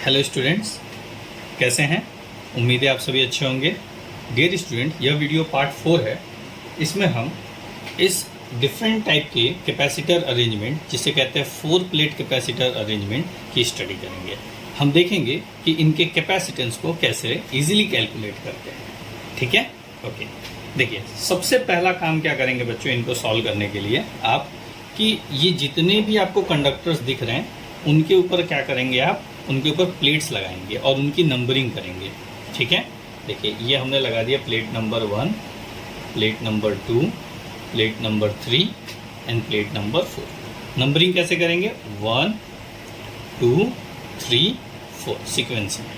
Hello students, कैसे हैं? उम्मीद है आप सभी अच्छे होंगे। डियर स्टूडेंट, यह वीडियो पार्ट 4 है। इसमें हम इस डिफरेंट टाइप के कैपेसिटर अरेंजमेंट, जिसे कहते हैं 4 प्लेट कैपेसिटर अरेंजमेंट की स्टडी करेंगे। हम देखेंगे कि इनके कैपेसिटेंस को कैसे इजीली कैलकुलेट करते हैं। ठीक है, ओके। देखिए, सबसे पहला काम क्या करेंगे बच्चों, इनको सॉल्व करने के लिए आप कि ये जितने भी आपको कंडक्टर्स दिख रहे हैं उनके ऊपर क्या करेंगे, आप उनके ऊपर प्लेट्स लगाएंगे और उनकी नंबरिंग करेंगे। ठीक है, देखिए ये हमने लगा दिया plate number 1, plate number 2, plate number 3 end plate number 4। Numbering कैसे करेंगे? 1 2 3 4 सीक्वेंस में।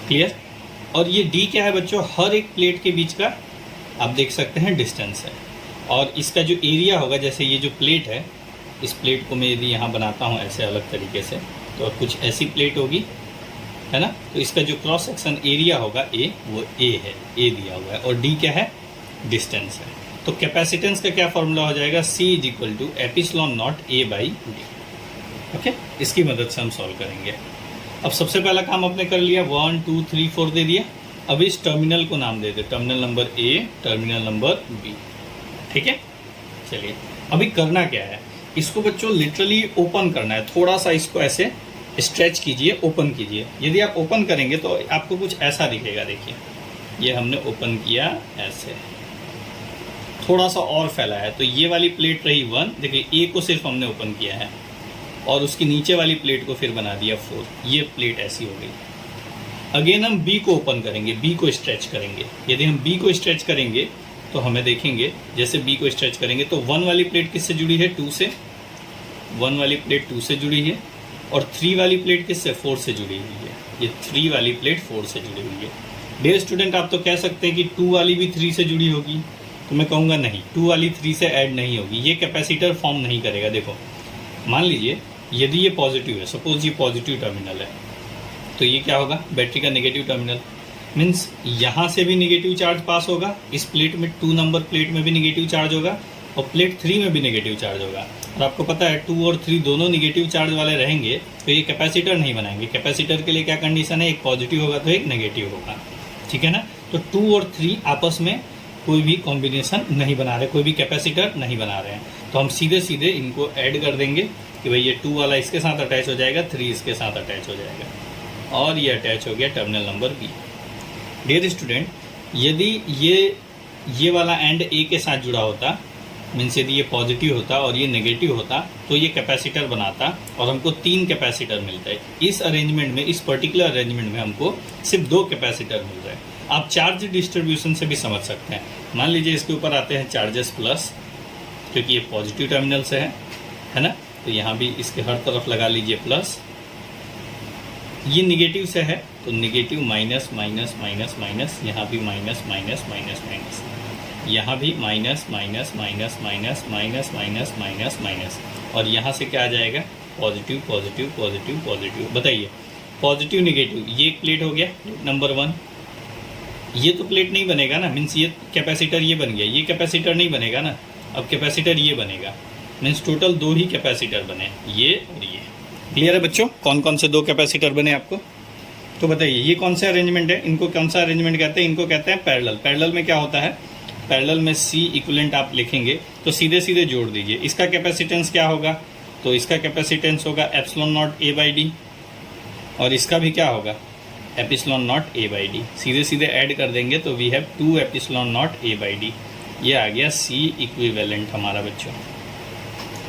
क्लियर? और ये डी क्या है बच्चों? हर एक प्लेट के बीच का आप देख सकते हैं डिस्टेंस है। और इसका जो एरिया होगा, जैसे ये जो प्लेट है, इस प्लेट को मैं यदि यहाँ बनाता हूँ ऐसे अलग तरीके से, तो कुछ ऐसी प्लेट होगी, है ना। तो इसका जो क्रॉस सेक्शन एरिया होगा ए, वो ए है, ए दिया हुआ है। और डी क्या है? डिस्टेंस है। तो कैपेसिटेंस का क्या फॉर्मूला हो जाएगा? C = epsilon not A by D. Okay, इसकी मदद से हम सॉल्व करेंगे। अब सबसे पहला काम आपने कर लिया, 1 2 3 4 दे दिया। अब इस टर्मिनल को नाम दे दे, terminal number A, terminal number B। ठीक है, चलिए अभी करना क्या है, इसको बच्चों लिटरली ओपन करना है। थोड़ा सा इसको ऐसे स्ट्रेच कीजिए, ओपन कीजिए। यदि आप ओपन करेंगे तो आपको कुछ ऐसा दिखेगा। देखिए, ये हमने ओपन किया ऐसे, थोड़ा सा और फैला है, तो ये वाली प्लेट रही 1। देखिए, ए को सिर्फ हमने ओपन किया है और उसकी नीचे वाली प्लेट को फिर बना दिया 4। ये प्लेट ऐसी हो गई। अगेन हम बी को ओपन करेंगे, बी को स्ट्रेच करेंगे। यदि हम बी को स्ट्रेच करेंगे तो हमें देखेंगे, जैसे बी को स्ट्रेच करेंगे तो 1 वाली प्लेट किससे जुड़ी है? 2 से। 1 वाली प्लेट 2 से जुड़ी है। और 3 वाली प्लेट किससे? 4 से जुड़ी हुई है। ये 3 वाली प्लेट 4 से जुड़ी हुई है। डियर स्टूडेंट, आप तो कह सकते हैं कि 2 वाली भी 3 से जुड़ी होगी, तो मैं कहूँगा नहीं, 2 वाली 3 से ऐड नहीं होगी, ये कैपेसिटर फॉर्म नहीं करेगा। देखो, मान लीजिए यदि ये पॉजिटिव है, सपोज ये पॉजिटिव टर्मिनल है, तो ये क्या होगा? बैटरी का नेगेटिव टर्मिनल। मीन्स यहाँ से भी नेगेटिव चार्ज पास होगा, इस प्लेट में 2 नंबर प्लेट में भी नेगेटिव चार्ज होगा और प्लेट 3 में भी नेगेटिव चार्ज होगा। और आपको पता है 2 और 3 दोनों नेगेटिव चार्ज वाले रहेंगे तो ये कैपेसिटर नहीं बनाएंगे। कैपेसिटर के लिए क्या कंडीशन है? एक पॉजिटिव होगा तो एक नेगेटिव होगा। ठीक है ना। तो 2 और 3 आपस में कोई भी कॉम्बिनेशन नहीं बना रहे, कोई भी कैपेसिटर नहीं बना रहे हैं, तो हम सीधे सीधे इनको ऐड कर देंगे कि भाई ये 2 वाला इसके साथ अटैच हो जाएगा, 3 इसके साथ अटैच हो जाएगा और ये अटैच हो गया terminal number B. Dear student, यदि ये वाला एंड ए के साथ जुड़ा होता, मीन्स यदि ये पॉजिटिव होता और ये नेगेटिव होता, तो ये कैपेसिटर बनाता और हमको 3 कैपेसिटर मिलता है। इस अरेंजमेंट में, इस पर्टिकुलर अरेंजमेंट में हमको सिर्फ 2 कैपेसिटर मिल रहे हैं। आप चार्ज डिस्ट्रीब्यूशन से भी समझ सकते हैं। मान लीजिए इसके ऊपर आते हैं चार्जेस प्लस, क्योंकि ये पॉजिटिव टर्मिनल से है ना, तो यहाँ भी इसके हर तरफ लगा लीजिए प्लस। ये निगेटिव से है तो negative minus minus minus minus, यहाँ भी माइनस माइनस माइनस माइनस, यहाँ भी minus minus minus minus minus minus minus minus, और यहाँ से क्या आ जाएगा? Positive positive positive positive. बताइए, पॉजिटिव निगेटिव, ये एक प्लेट हो गया नंबर 1। ये तो प्लेट नहीं बनेगा ना, मीन्स ये कैपेसिटर ये बन गया, ये कैपेसिटर नहीं बनेगा ना। अब कैपेसिटर ये बनेगा, मीन्स टोटल 2 ही कैपेसिटर बने, ये और ये। क्लियर है बच्चों? कौन कौन से 2 कैपेसिटर बने आपको? तो बताइए, ये कौन सा अरेंजमेंट है? इनको कौन सा अरेंजमेंट कहते हैं? इनको कहते हैं पैरेलल। पैरेलल में क्या होता है? पैरेलल में C इक्विवेलेंट आप लिखेंगे तो सीधे सीधे जोड़ दीजिए। इसका कैपेसिटेंस क्या होगा? तो इसका कैपेसिटेंस होगा epsilon naught A by D, और इसका भी क्या होगा? Epsilon naught A by D. सीधे सीधे ऐड कर देंगे तो we have 2 epsilon naught A by D. ये आ गया C इक्विवेलेंट हमारा बच्चों।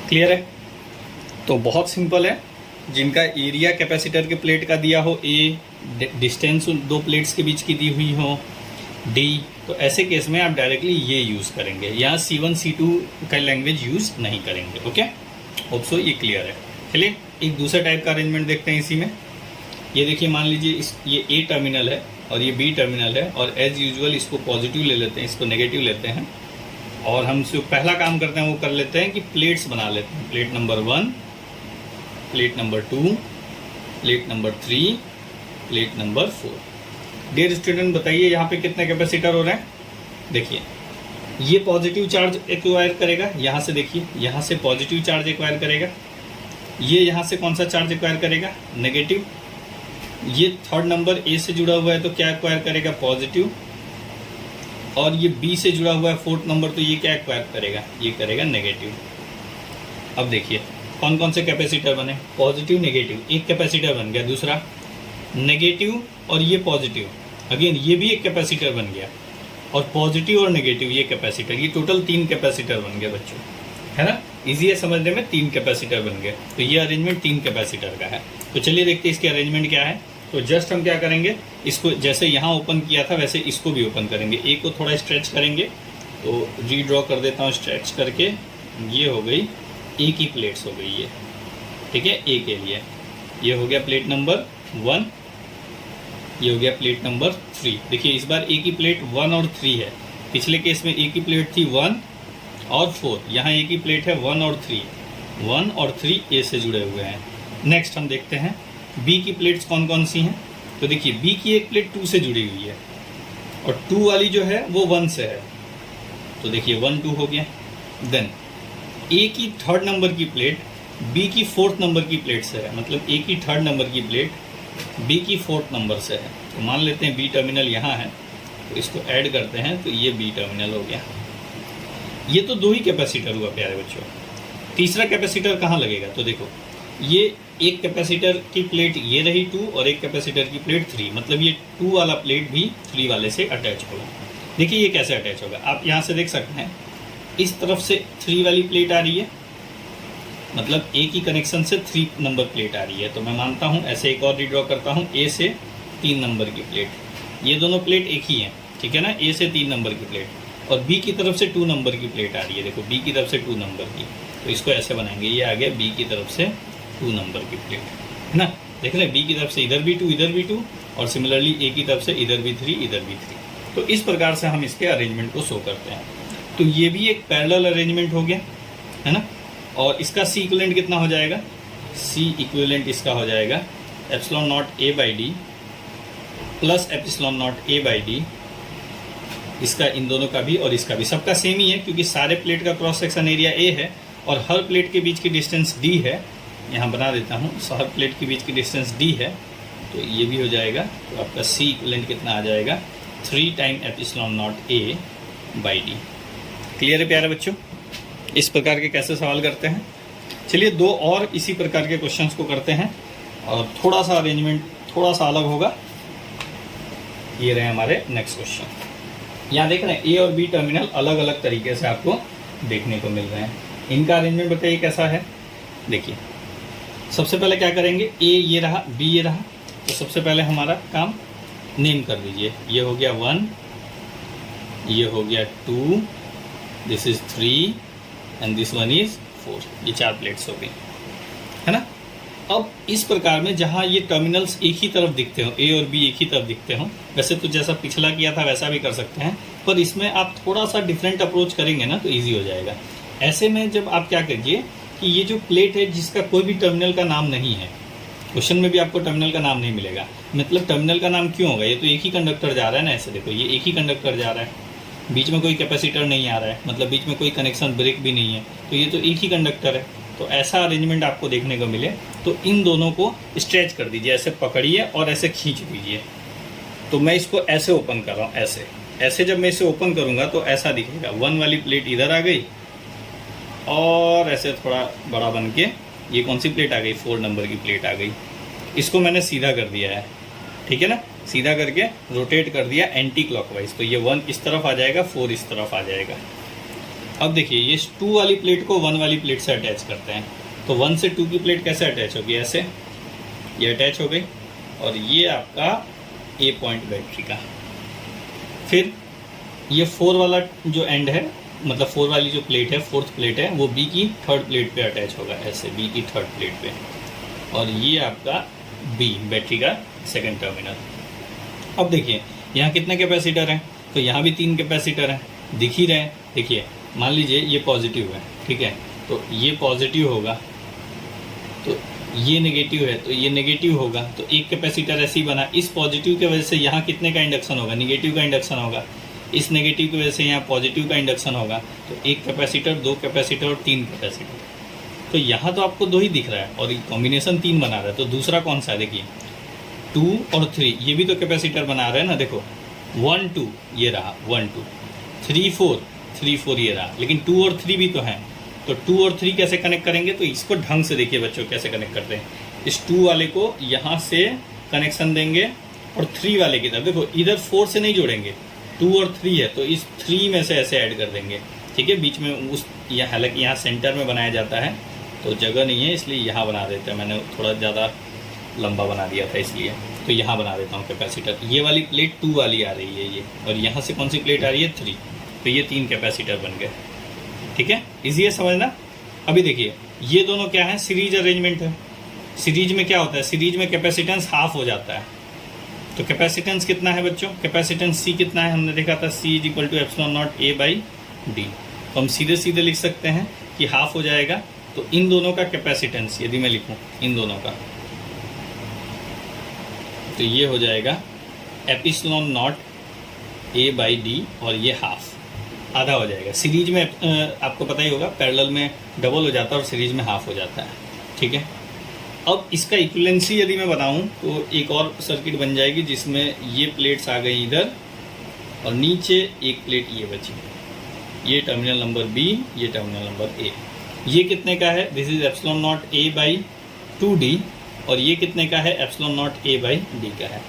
क्लियर है? तो बहुत सिंपल है। जिनका एरिया कैपेसिटर के प्लेट का दिया हो A, डिस्टेंस 2 प्लेट्स के बीच की दी हुई हो D, तो ऐसे केस में आप डायरेक्टली ये यूज़ करेंगे। यहाँ C1 C2 का लैंग्वेज यूज़ नहीं करेंगे। ओके, होप सो ये क्लियर है। चलिए एक दूसरा टाइप का अरेंजमेंट देखते हैं इसी में। ये देखिए, मान लीजिए ये A टर्मिनल है और ये B टर्मिनल है, और एज यूजुअल इसको पॉजिटिव ले लेते हैं, इसको नेगेटिव लेते हैं, और हम जो पहला काम करते हैं वो कर लेते हैं कि प्लेट्स बना लेते हैं। Plate number 1, plate number 2, plate number 3, plate number 4। Dear student, बताइए यहाँ पे कितने कैपेसिटर हो रहे हैं? देखिए, ये पॉजिटिव चार्ज एक्वायर करेगा, यहाँ से देखिए, यहाँ से पॉजिटिव चार्ज एक्वायर करेगा। ये यहाँ से कौन सा चार्ज एक्वायर करेगा? नेगेटिव। ये थर्ड नंबर ए से जुड़ा हुआ है तो क्या एक्वायर करेगा, पॉजिटिव, और ये बी से जुड़ा हुआ है फोर्थ नंबर तो ये क्या एक्वायर करेगा, ये करेगा नेगेटिव। अब देखिए कौन कौन से कैपेसिटर बने, पॉजिटिव नेगेटिव, एक कैपेसिटर बन गया, दूसरा नेगेटिव और ये पॉजिटिव, अगेन ये भी एक कैपेसिटर बन गया, और पॉजिटिव और नेगेटिव ये कैपेसिटर, ये टोटल 3 कैपेसिटर बन गए बच्चों, है ना। इजी है समझने में, 3 कैपेसिटर बन गए, तो ये अरेंजमेंट 3 कैपेसिटर का है। तो चलिए देखते हैं इसके अरेंजमेंट क्या है। तो जस्ट हम क्या करेंगे, इसको जैसे यहाँ ओपन किया था वैसे इसको भी ओपन करेंगे, ए को थोड़ा स्ट्रेच करेंगे, तो रीड्रॉ कर देता हूँ स्ट्रेच करके, ये हो गई ए की प्लेट्स हो गई ये, ठीक है, ए के लिए ये हो गया प्लेट नंबर 1, ये हो गया प्लेट नंबर 3। देखिए इस बार ए की प्लेट 1 और 3 है, पिछले केस में ए की प्लेट थी 1 और 4, यहाँ ए की प्लेट है 1 और 3, 1 और 3 ए से जुड़े हुए हैं। नेक्स्ट हम देखते हैं बी की प्लेट्स कौन कौन सी हैं। तो देखिए बी की एक प्लेट 2 से जुड़ी हुई है, और 2 वाली जो है वो 1 से है, तो देखिए 1 2 हो गया। देन ए की थर्ड नंबर की प्लेट बी की फोर्थ नंबर की प्लेट से है, मतलब ए की थर्ड नंबर की प्लेट बी की फोर्थ नंबर से है, तो मान लेते हैं बी टर्मिनल यहाँ है, तो इसको ऐड करते हैं तो ये बी टर्मिनल हो गया। ये तो 2 ही कैपेसिटर हुआ प्यारे बच्चों। तीसरा कैपेसिटर कहाँ लगेगा, तो देखो ये एक कैपेसिटर की प्लेट ये रही 2 और एक कैपेसिटर की प्लेट 3, मतलब ये 2 वाला प्लेट भी 3 वाले से अटैच होगा। देखिए ये कैसे अटैच होगा, आप यहाँ से देख सकते हैं, इस तरफ से 3 वाली प्लेट आ रही है, मतलब ए की कनेक्शन से 3 नंबर प्लेट आ रही है, तो मैं मानता हूँ ऐसे एक और रीड्रॉ करता हूँ, ए से 3 नंबर की प्लेट, ये दोनों प्लेट एक ही हैं, ठीक है ना, ए से 3 नंबर की प्लेट, और बी की तरफ से 2 नंबर की प्लेट आ रही है, देखो बी की तरफ से 2 नंबर की, तो इसको ऐसे बनाएंगे, ये आ गया बी की तरफ से 2 नंबर की प्लेट, है ना। देख रहे हैं बी की तरफ से इधर भी 2 इधर भी 2, और सिमिलरली ए की तरफ से इधर भी 3 इधर भी 3, तो इस प्रकार से हम इसके अरेंजमेंट को शो करते हैं। तो ये भी एक पैरेलल अरेंजमेंट हो गया, है ना। और इसका सी इक्विवेलेंट कितना हो जाएगा, सी इक्विवेलेंट इसका हो जाएगा epsilon not a by D plus epsilon not a by D, इसका इन दोनों का भी और इसका भी, सबका सेम ही है क्योंकि सारे प्लेट का क्रॉस सेक्शन एरिया ए है और हर प्लेट के बीच की डिस्टेंस डी है, यहाँ बना देता हूँ, हर प्लेट के बीच की डिस्टेंस डी है, तो ये भी हो जाएगा। तो आपका सी इक्विवेलेंट कितना आ जाएगा, 3 time epsilon not a by D. Clear है प्यारे बच्चों, इस प्रकार के कैसे सवाल करते हैं। चलिए 2 और इसी प्रकार के क्वेश्चंस को करते हैं, और थोड़ा सा अरेंजमेंट थोड़ा सा अलग होगा। ये रहे हमारे नेक्स्ट क्वेश्चन, यहाँ देख रहे हैं ए और बी टर्मिनल अलग अलग तरीके से आपको देखने को मिल रहे हैं। इनका अरेंजमेंट बताइए कैसा है। देखिए सबसे पहले क्या करेंगे, ए ये रहा बी ये रहा, तो सबसे पहले हमारा काम नेम कर दीजिए, ये हो गया 1, ये हो गया 2, this is 3 and this one is 4, ये 4 प्लेट्स हो गई, है ना। अब इस प्रकार में जहाँ ये टर्मिनल्स एक ही तरफ दिखते हो, ए और बी एक ही तरफ दिखते हो, वैसे तो जैसा पिछला किया था वैसा भी कर सकते हैं, पर इसमें आप थोड़ा सा डिफरेंट अप्रोच करेंगे ना तो इजी हो जाएगा। ऐसे में जब आप क्या करिए कि ये जो प्लेट है जिसका कोई भी टर्मिनल का नाम नहीं है, क्वेश्चन में भी आपको टर्मिनल का नाम नहीं मिलेगा, मतलब टर्मिनल का नाम क्यों होगा, ये तो एक ही कंडक्टर जा रहा है ना, ऐसे देखो ये एक ही कंडक्टर जा रहा है, बीच में कोई कैपेसिटर नहीं आ रहा है, मतलब बीच में कोई कनेक्शन ब्रेक भी नहीं है, तो ये तो एक ही कंडक्टर है। तो ऐसा अरेंजमेंट आपको देखने को मिले तो इन दोनों को स्ट्रेच कर दीजिए, ऐसे पकड़िए और ऐसे खींच दीजिए। तो मैं इसको ऐसे ओपन कर रहा हूँ, ऐसे ऐसे जब मैं इसे ओपन करूँगा तो ऐसा दिखेगा, 1 वाली प्लेट इधर आ गई और ऐसे थोड़ा बड़ा बन के ये कौन सी प्लेट आ गई, 4 नंबर की प्लेट आ गई। इसको मैंने सीधा कर दिया है, ठीक है ना, सीधा करके रोटेट कर दिया एंटी क्लॉकवाइज, तो ये 1 इस तरफ आ जाएगा, 4 इस तरफ आ जाएगा। अब देखिए ये 2 वाली प्लेट को 1 वाली प्लेट से अटैच करते हैं, तो 1 से 2 की प्लेट कैसे अटैच होगी, ऐसे ये अटैच हो गई, और ये आपका ए पॉइंट बैटरी का। फिर ये 4 वाला जो एंड है, मतलब 4 वाली जो प्लेट है, 4th प्लेट है, वो बी की 3rd प्लेट पे अटैच होगा, ऐसे बी की 3rd प्लेट पे, और ये आपका बी बैटरी का 2nd टर्मिनल। अब देखिए यहाँ कितने कैपेसिटर हैं, तो यहाँ भी 3 कैपेसिटर हैं, दिख ही रहे हैं। देखिए मान लीजिए ये पॉजिटिव है, ठीक है, तो ये पॉजिटिव होगा, तो ये नेगेटिव है, तो ये नेगेटिव होगा, तो एक कैपेसिटर ऐसे ही बना। इस पॉजिटिव की वजह से यहाँ कितने का इंडक्शन होगा, नेगेटिव का इंडक्शन होगा, इस नेगेटिव की वजह से यहाँ पॉजिटिव का इंडक्शन होगा, तो एक कैपेसिटर, 2 कैपेसिटर और 3 कैपेसिटर। तो यहाँ तो आपको 2 ही दिख रहा है और कॉम्बिनेशन 3 बना रहा है, तो दूसरा कौन सा है, देखिए 2 और 3, ये भी तो कैपेसिटर बना रहे हैं ना, देखो 1 2 ये रहा 1 2, 3 4 ये रहा, लेकिन 2 और 3 भी तो हैं। तो 2 और 3 कैसे कनेक्ट करेंगे, तो इसको ढंग से देखिए बच्चों कैसे कनेक्ट करते हैं। इस 2 वाले को यहाँ से कनेक्शन देंगे और 3 वाले की तरफ, देखो इधर 4 से नहीं जोड़ेंगे, 2 और 3 है तो इस 3 में से ऐसे ऐड कर देंगे, ठीक है। बीच में उस हालांकि यहाँ सेंटर में बनाया जाता है तो जगह नहीं है, इसलिए यहाँ बना देते हैं। मैंने थोड़ा ज़्यादा लंबा बना दिया था इसलिए, तो यहाँ बना देता हूँ कैपेसिटर। ये वाली प्लेट 2 वाली आ रही है ये, और यहाँ से कौन सी प्लेट आ रही है 3, तो ये 3 कैपेसिटर बन गए, ठीक है। इजी है समझना। अभी देखिए ये दोनों क्या है, सीरीज अरेंजमेंट है। सीरीज में क्या होता है, सीरीज में कैपेसिटेंस हाफ हो जाता है। तो कैपेसिटेंस कितना है बच्चों, कैपेसिटेंस सी कितना है, हमने देखा था C = ε0A/d। तो हम सीधे सीधे लिख सकते हैं कि हाफ हो जाएगा। तो इन दोनों का कैपेसिटेंस यदि मैं लिखूं इन दोनों का, तो ये हो जाएगा ε0A/d, और ये हाफ आधा हो जाएगा। सीरीज में आपको पता ही होगा पैरेलल में डबल हो जाता है और सीरीज में हाफ हो जाता है, ठीक है। अब इसका इक्विवेलेंसी यदि मैं बताऊं तो एक और सर्किट बन जाएगी जिसमें ये प्लेट्स आ गई इधर और नीचे एक प्लेट ये बची, ये टर्मिनल नंबर B, ये टर्मिनल नंबर A। ये कितने का है, दिस इज ε0A/2d, और ये कितने का है, ε0A/d का है।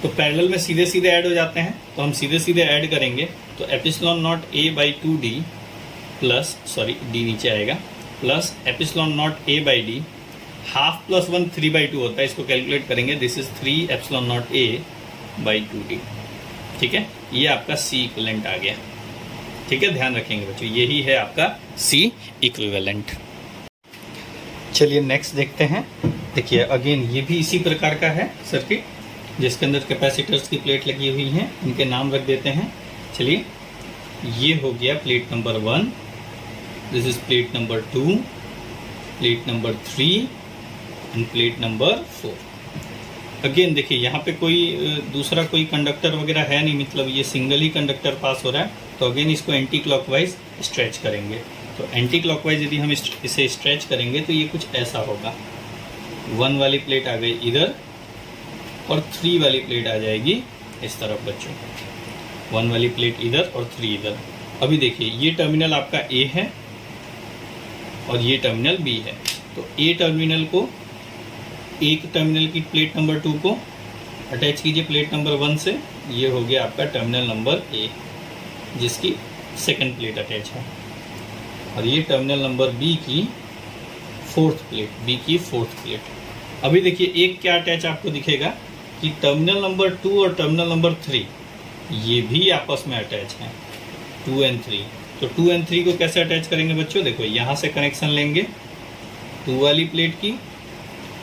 तो पैरेलल में सीधे सीधे ऐड हो जाते हैं, तो हम सीधे सीधे ऐड करेंगे तो ε0A/2d प्लस, सॉरी d नीचे आएगा, प्लस ε0A/d, हाफ प्लस 1 3/2 होता है, इसको कैलकुलेट करेंगे, दिस इज 3 ε0A/2d, ठीक है। ये आपका C इक्विवेलेंट आ गया, ठीक है। ध्यान रखेंगे बच्चों, यही है आपका C इक्विवेलेंट। चलिए नेक्स्ट देखते हैं। देखिए अगेन ये भी इसी प्रकार का है सर्किट, जिसके अंदर कैपेसिटर्स की प्लेट लगी हुई हैं, इनके नाम रख देते हैं। चलिए ये हो गया plate number 1, this is plate number 2, plate number 3 end plate number 4। Again देखिए यहाँ पे कोई दूसरा कोई कंडक्टर वगैरह है नहीं, मतलब ये सिंगल ही कंडक्टर पास हो रहा है। तो अगेन इसको एंटी क्लॉकवाइज स्ट्रेच करेंगे। तो एंटी क्लॉकवाइज यदि हम इसे स्ट्रेच करेंगे तो ये कुछ ऐसा होगा, 1 वाली प्लेट आ गई इधर और 3 वाली प्लेट आ जाएगी इस तरफ बच्चों, 1 वाली प्लेट इधर और 3 इधर। अभी देखिए ये टर्मिनल आपका A है और ये टर्मिनल B है। तो A टर्मिनल को, एक टर्मिनल की प्लेट नंबर 2 को अटैच कीजिए प्लेट नंबर 1 से, ये हो गया आपका टर्मिनल नंबर A जिसकी सेकंड प्लेट अटैच है, और ये टर्मिनल नंबर B की फोर्थ प्लेट। अभी देखिए एक क्या अटैच आपको दिखेगा कि टर्मिनल नंबर 2 और टर्मिनल नंबर 3 ये भी आपस में अटैच हैं, 2 और 3। तो 2 और 3 को कैसे अटैच करेंगे बच्चों, देखो यहाँ से कनेक्शन लेंगे 2 वाली प्लेट की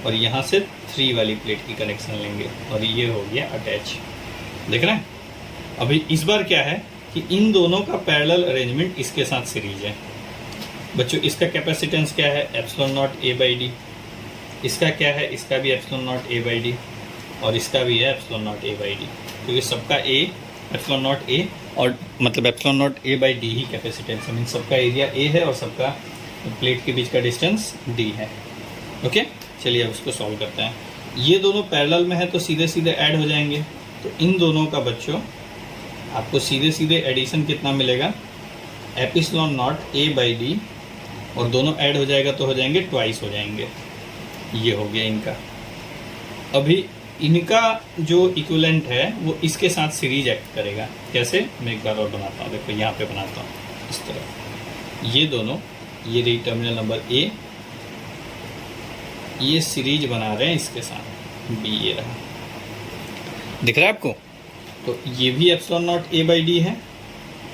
और यहाँ से 3 वाली प्लेट की कनेक्शन लेंगे और ये हो गया अटैच, देख रहे हैं। अभी इस बार क्या है कि इन दोनों का पैरेलल अरेंजमेंट इसके साथ सीरीज है बच्चों। इसका कैपेसिटेंस क्या है, ε0A/d। इसका क्या है, इसका भी ε0A/d और इसका भी है ε0A/d, क्योंकि सबका ε0A और मतलब ε0A/d ही कैपेसिटेंस है, मीन सबका एरिया A है और सबका प्लेट के बीच का डिस्टेंस D है। ओके, चलिए अब इसको सॉल्व करते हैं। ये दोनों पैरेलल में है तो सीधे सीधे ऐड हो जाएंगे। तो इन दोनों का बच्चों आपको सीधे सीधे एडिशन कितना मिलेगा, ε0A/d, और दोनों ऐड हो जाएगा तो हो जाएंगे ट्वाइस हो जाएंगे। ये हो गया इनका। अभी इनका जो इक्विवेलेंट है वो इसके साथ सीरीज एक्ट करेगा। कैसे, मैं एक बार और बनाता हूँ, देखो यहाँ पे बनाता हूँ इस तरह। ये दोनों, ये रही टर्मिनल नंबर A, ये सीरीज बना रहे हैं इसके साथ B, ये रहा, दिख रहा है आपको। तो ये भी ε0A/d है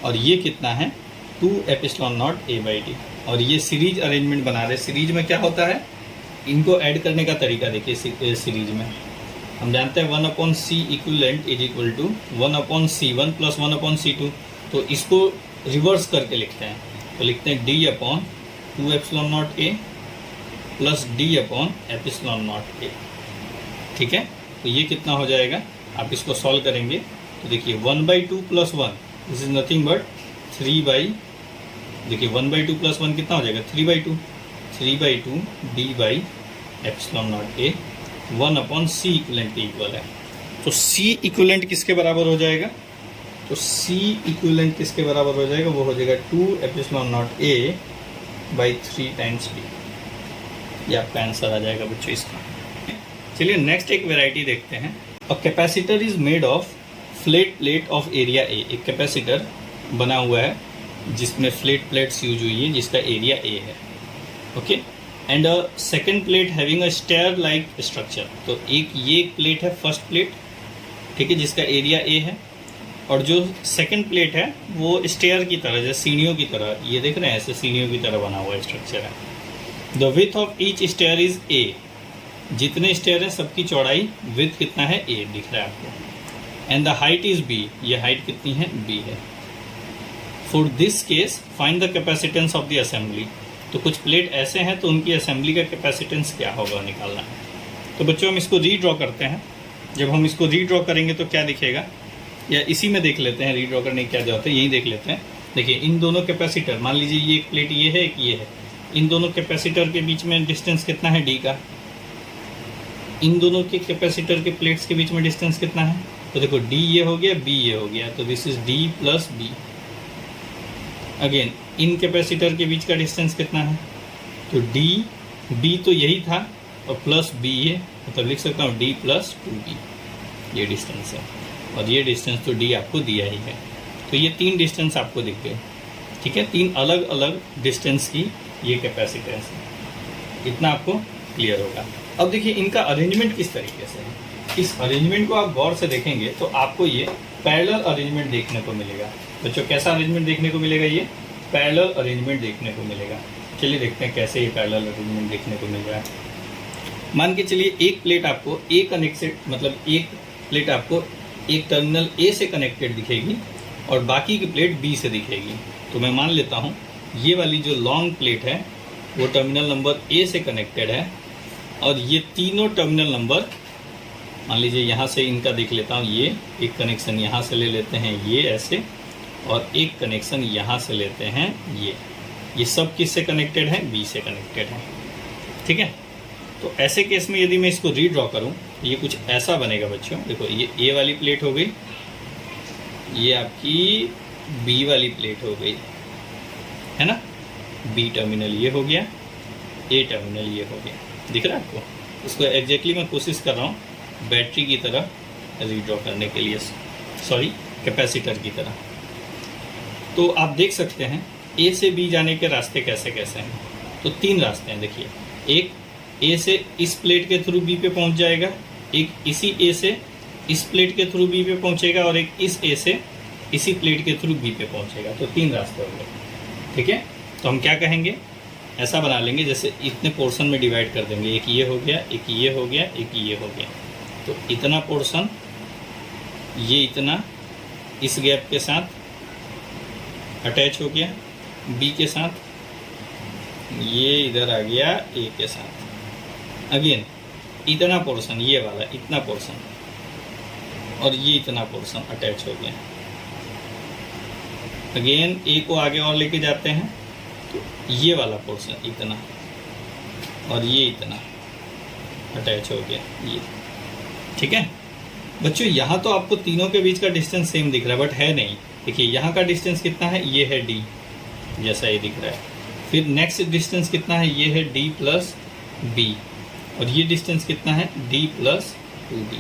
और ये कितना है 2 ε0A/d, और ये सीरीज अरेंजमेंट बना रहे। सीरीज में क्या होता है, इनको ऐड करने का तरीका देखिए। सीरीज में हम जानते हैं 1/c equivalent is equal to 1/c1 plus 1/c2। तो इसको रिवर्स करके लिखते हैं, तो लिखते हैं d/2ε0A प्लस d/ε0A। ठीक है, तो ये कितना हो जाएगा, आप इसको सॉल्व करेंगे तो देखिए 1/2 plus 1 this is nothing but 3/, देखिए 1/2 प्लस 1 कितना हो जाएगा 3/2 d/ε0A 1/c इक्विवेलेंट के इक्वल है। तो c इक्विवेलेंट किसके बराबर हो जाएगा? तो c इक्विवेलेंट किसके बराबर हो जाएगा? वो हो जाएगा 2ε0a/3 टाइम्स b। ये आपका आंसर आ जाएगा बच्चों इसका। चलिए नेक्स्ट एक वैरायटी देखते हैं। A capacitor is made of flat plate of area A. एक कैपेसिटर बना हुआ है जिसमें फ्लैट प्लेट्स यूज हुई है जिसका एरिया ए है, okay. And a second plate having a stair like structure. तो एक ये प्लेट है फर्स्ट प्लेट, ठीक है, जिसका एरिया ए है, और जो सेकेंड प्लेट है वो स्टेयर की तरह, जैसे सीढ़ियों की तरह, ये देख रहे हैं ऐसे सीढ़ियों की तरह बना हुआ स्ट्रक्चर है। The width of each stair is a. जितने स्टेयर हैं सबकी चौड़ाई विड्थ कितना है? ए दिख रहा है आपको। And the height is B. ये हाइट कितनी है? बी है। For this case find the capacitance of the assembly. तो कुछ प्लेट ऐसे हैं तो उनकी असेंबली का कैपेसिटेंस क्या होगा निकालना है। तो बच्चों हम इसको रीड्रॉ करते हैं। जब हम इसको रीड्रॉ करेंगे तो क्या दिखेगा, या इसी में देख लेते हैं, रीड्रॉ करने की क्या जरूरत है, यही देख लेते हैं। देखिए इन दोनों कैपेसिटर, मान लीजिए ये एक प्लेट ये है, एक ये है, इन दोनों कैपेसिटर के बीच में डिस्टेंस कितना है? डी का। इन दोनों के कैपेसिटर के प्लेट्स के बीच में डिस्टेंस कितना है? तो देखो डी ये हो गया, बी ये हो गया, तो this is D plus B. Again इन कैपेसिटर के बीच का डिस्टेंस कितना है? तो डी, बी तो यही था, और प्लस बी ये, मतलब लिख सकता हूँ डी प्लस 2b। ये डिस्टेंस है, और ये डिस्टेंस तो डी आपको दिया ही है। तो ये 3 डिस्टेंस आपको दिख गए, ठीक है। 3 अलग अलग डिस्टेंस की ये कैपेसिटेंस है। इतना आपको क्लियर होगा। अब देखिए इनका अरेंजमेंट किस तरीके से है। इस अरेंजमेंट को आप गौर से देखेंगे तो आपको ये पैरेलल अरेंजमेंट देखने को मिलेगा। बच्चों कैसा अरेंजमेंट देखने को मिलेगा? ये पैरेलल अरेंजमेंट देखने को मिलेगा। चलिए देखते हैं कैसे ये पैरेलल अरेंजमेंट देखने को मिल रहा है। मान के चलिए एक प्लेट आपको ए कनेक्टेड, मतलब एक प्लेट आपको एक टर्मिनल ए से कनेक्टेड दिखेगी और बाकी की प्लेट बी से दिखेगी। तो मैं मान लेता हूँ ये वाली जो लॉन्ग प्लेट है वो टर्मिनल नंबर ए से कनेक्टेड है, और ये तीनों टर्मिनल नंबर, मान लीजिए यहाँ से इनका देख लेता हूँ, ये एक कनेक्शन यहाँ से ले लेते हैं ये ऐसे, और एक कनेक्शन यहाँ से लेते हैं ये सब किससे कनेक्टेड है? बी से कनेक्टेड है, ठीक है। तो ऐसे केस में यदि मैं इसको रीड्रॉ करूँ तो ये कुछ ऐसा बनेगा बच्चों। देखो ये ए वाली प्लेट हो गई, ये आपकी बी वाली प्लेट हो गई, है ना। बी टर्मिनल ये हो गया, ए टर्मिनल ये हो गया, दिख रहा है आपको। इसको एग्जैक्टली मैं कोशिश कर रहा हूँ बैटरी की तरह रीड्रॉ करने के लिए, सॉरी कैपेसिटर की तरह। तो आप देख सकते हैं ए से बी जाने के रास्ते कैसे कैसे हैं। तो 3 रास्ते हैं देखिए। एक ए से इस प्लेट के थ्रू बी पे पहुंच जाएगा, एक इसी ए से इस प्लेट के थ्रू बी पे पहुंचेगा, और एक इस ए से इसी प्लेट के थ्रू बी पे पहुंचेगा। तो 3 रास्ते हो गए, ठीक है। तो हम क्या कहेंगे, ऐसा बना लेंगे जैसे इतने पोर्शन में डिवाइड कर देंगे। एक ये हो गया, एक ये हो गया, एक ये हो गया। तो इतना पोर्शन ये इतना इस गैप के साथ अटैच हो गया बी के साथ, ये इधर आ गया ए के साथ। अगेन इतना पोर्शन, ये वाला इतना पोर्शन, और ये इतना पोर्शन अटैच हो गया। अगेन ए को आगे और लेके जाते हैं तो ये वाला पोर्शन इतना, और ये इतना अटैच हो गया, ये, ठीक है। बच्चों यहाँ तो आपको तीनों के बीच का डिस्टेंस सेम दिख रहा है, बट है नहीं। देखिए यहाँ का डिस्टेंस कितना है, ये है डी, जैसा ये दिख रहा है। फिर नेक्स्ट डिस्टेंस कितना है, ये है डी प्लस बी, और ये डिस्टेंस कितना है, डी प्लस 2d,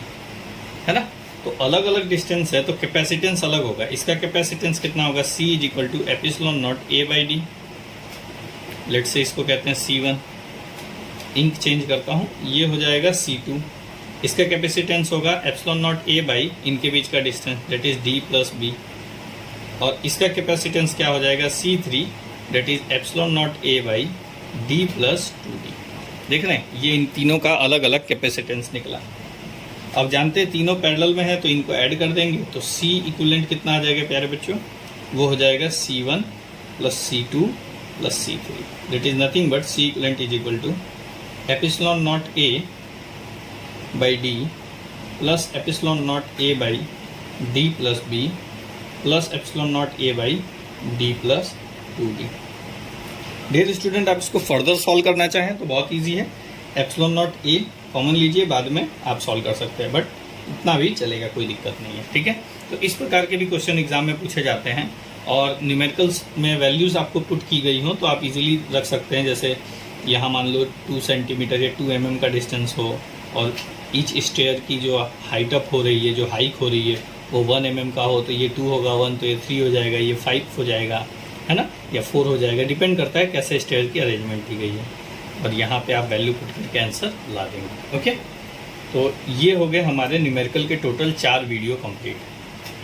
है ना। तो अलग अलग डिस्टेंस है तो कैपेसिटेंस अलग होगा। इसका कैपेसिटेंस कितना होगा, C is equal to epsilon naught A/D। Let से इसको कहते हैं C1। इंक चेंज करता हूँ, ये हो जाएगा C2। इसका कैपेसिटेंस होगा एप्सिलॉन नॉट A बाई इनके बीच का distance, that is D plus B। और इसका कैपेसिटेंस क्या हो जाएगा, C3, that is epsilon naught A by D plus 2D। देख रहे हैं, ये इन तीनों का अलग अलग कैपेसिटेंस निकला। अब जानते हैं तीनों पैरेलल में है तो इनको ऐड कर देंगे, तो C इक्विवेलेंट कितना आ जाएगा प्यारे बच्चों, वो हो जाएगा C1 plus C2 plus C3, that is nothing but C equivalent is equal to epsilon naught A by D plus epsilon naught A by D plus B plus epsilon naught A by D plus 2D। Dear student, आप इसको further solve करना चाहें तो बहुत easy है। Epsilon naught A common लीजिए, बाद में आप सॉल्व कर सकते हैं, बट इतना भी चलेगा, कोई दिक्कत नहीं है, ठीक है। तो इस प्रकार के भी क्वेश्चन एग्जाम में पूछे जाते हैं, और न्यूमेरिकल्स में वैल्यूज़ आपको पुट की गई हो तो आप इजीली रख सकते हैं। जैसे यहाँ मान लो 2 सेंटीमीटर या 2 mm का डिस्टेंस हो, और ईच स्टेयर की जो हाइट अप हो रही है, जो हाइक हो रही है, वो 1 mm का हो तो ये 2 होगा, 1 तो ये 3 हो जाएगा, ये 5 हो जाएगा, है ना, या 4 हो जाएगा, डिपेंड करता है कैसे स्टेयर की अरेंजमेंट की गई है। और यहाँ पे आप वैल्यू पुट करके आंसर ला देंगे। ओके, तो ये हो गए हमारे न्यूमेरिकल के टोटल 4 वीडियो कंप्लीट,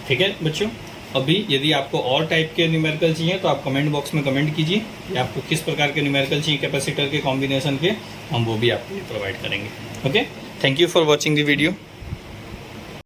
ठीक है बच्चों। अभी यदि आपको और टाइप के न्यूमेरिकल चाहिए तो आप कमेंट बॉक्स में कमेंट कीजिए कि आपको किस प्रकार के न्यूमेरिकल चाहिए कैपेसिटर के कॉम्बिनेशन के, हम वो भी आपको प्रोवाइड करेंगे। Okay, thank you for watching the video.